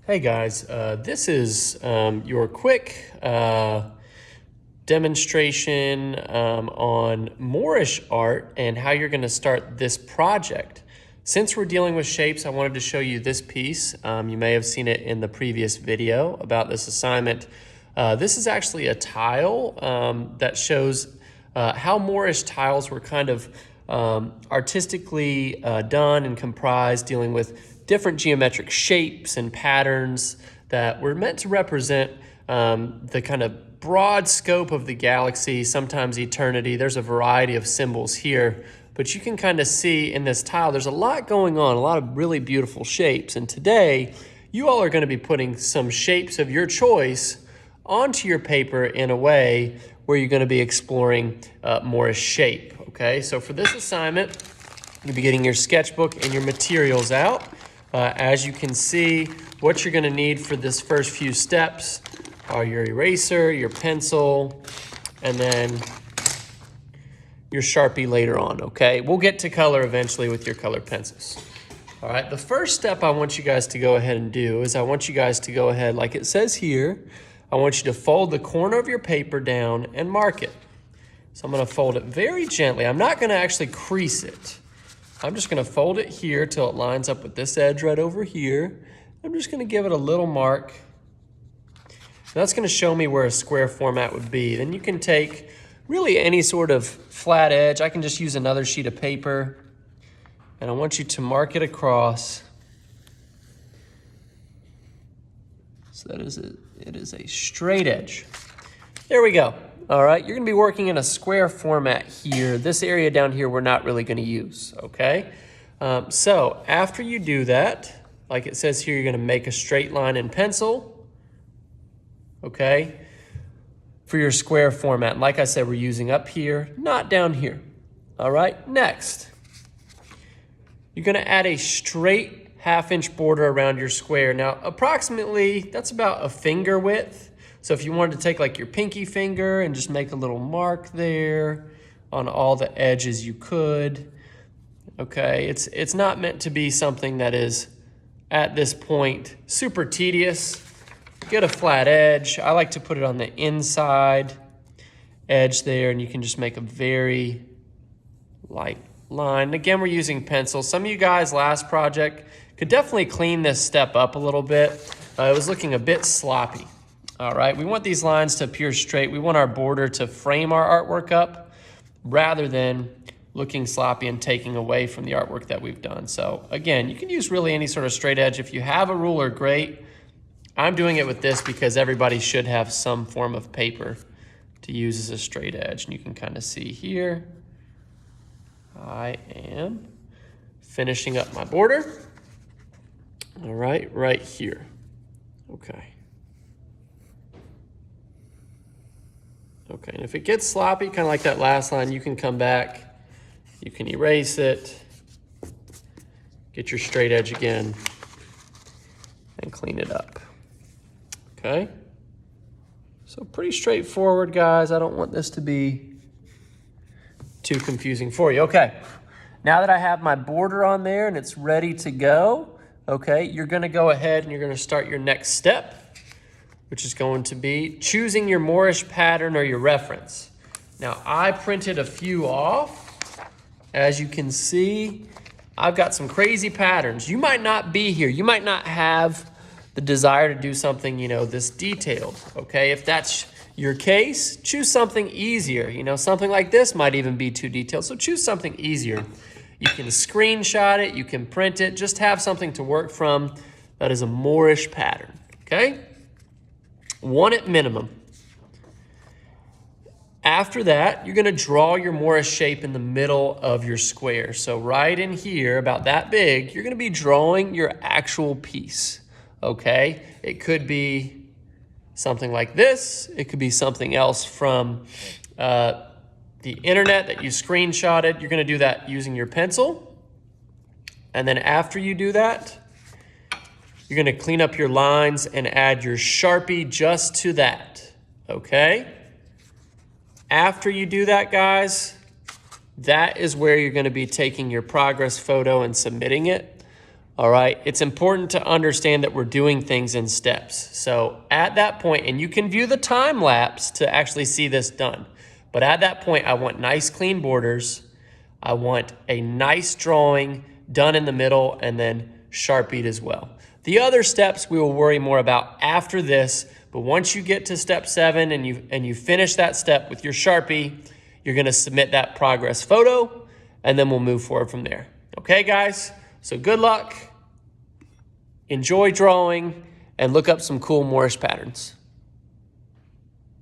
Hey guys, this is your quick demonstration on Moorish art and how you're going to start this project. Since we're dealing with shapes, I wanted to show you this piece. You may have seen it in the previous video about this assignment. This is actually a tile that shows how Moorish tiles were kind of artistically done and comprised, dealing with different geometric shapes and patterns that were meant to represent the kind of broad scope of the galaxy, sometimes eternity. There's a variety of symbols here, but you can kind of see in this tile, there's a lot going on, a lot of really beautiful shapes. And today, you all are going to be putting some shapes of your choice onto your paper in a way where you're going to be exploring Moorish shape, okay? So for this assignment, you'll be getting your sketchbook and your materials out. As you can see, what you're going to need for this first few steps are your eraser, your pencil, and then your Sharpie later on, okay? We'll get to color eventually with your colored pencils. All right, the first step I want you guys to go ahead and do is I want you guys to go ahead, like it says here, I want you to fold the corner of your paper down and mark it. So I'm going to fold it very gently. I'm not going to actually crease it. I'm just going to fold it here till it lines up with this edge right over here. I'm just going to give it a little mark. That's going to show me where a square format would be. Then you can take really any sort of flat edge. I can just use another sheet of paper. And I want you to mark it across. So that is it is a straight edge. There we go. All right, you're gonna be working in a square format here. This area down here, we're not really gonna use, okay? So after you do that, like it says here, you're gonna make a straight line in pencil, okay? For your square format. And like I said, we're using up here, not down here. All right, next. You're gonna add a straight half-inch border around your square. Now, approximately, that's about a finger width. So if you wanted to take like your pinky finger and just make a little mark there on all the edges, you could. Okay, it's not meant to be something that is, at this point, super tedious. Get a flat edge. I like to put it on the inside edge there, and you can just make a very light line. Again, we're using pencil. Some of you guys last project could definitely clean this step up a little bit. It was looking a bit sloppy. All right, we want these lines to appear straight. We want our border to frame our artwork up rather than looking sloppy and taking away from the artwork that we've done. So again, you can use really any sort of straight edge. If you have a ruler, great. I'm doing it with this because everybody should have some form of paper to use as a straight edge. And you can kind of see here, I am finishing up my border. All right, right here. Okay. Okay, and if it gets sloppy, kind of like that last line, you can come back, you can erase it, get your straight edge again, and clean it up. Okay? So pretty straightforward, guys. I don't want this to be too confusing for you. Okay, now that I have my border on there and it's ready to go, okay, you're gonna go ahead and you're gonna start your next step, which is going to be choosing your Moorish pattern or your reference. Now, I printed a few off. As you can see, I've got some crazy patterns. You might not be here. You might not have the desire to do something, this detailed, okay? If that's your case, choose something easier. Something like this might even be too detailed, so choose something easier. You can screenshot it, you can print it, just have something to work from that is a Moorish pattern, okay? One at minimum. After that, you're gonna draw your Moorish shape in the middle of your square. So right in here, about that big, you're gonna be drawing your actual piece, okay? It could be something like this. It could be something else from the internet that you screenshotted. You're gonna do that using your pencil. And then after you do that, you're gonna clean up your lines and add your Sharpie just to that, okay? After you do that, guys, that is where you're gonna be taking your progress photo and submitting it. All right, it's important to understand that we're doing things in steps. So at that point, and you can view the time lapse to actually see this done. But at that point, I want nice clean borders. I want a nice drawing done in the middle and then Sharpied as well. The other steps we will worry more about after this, but once you get to step 7 and you finish that step with your Sharpie, you're gonna submit that progress photo and then we'll move forward from there. Okay, guys? So good luck. Enjoy drawing and look up some cool Moorish patterns.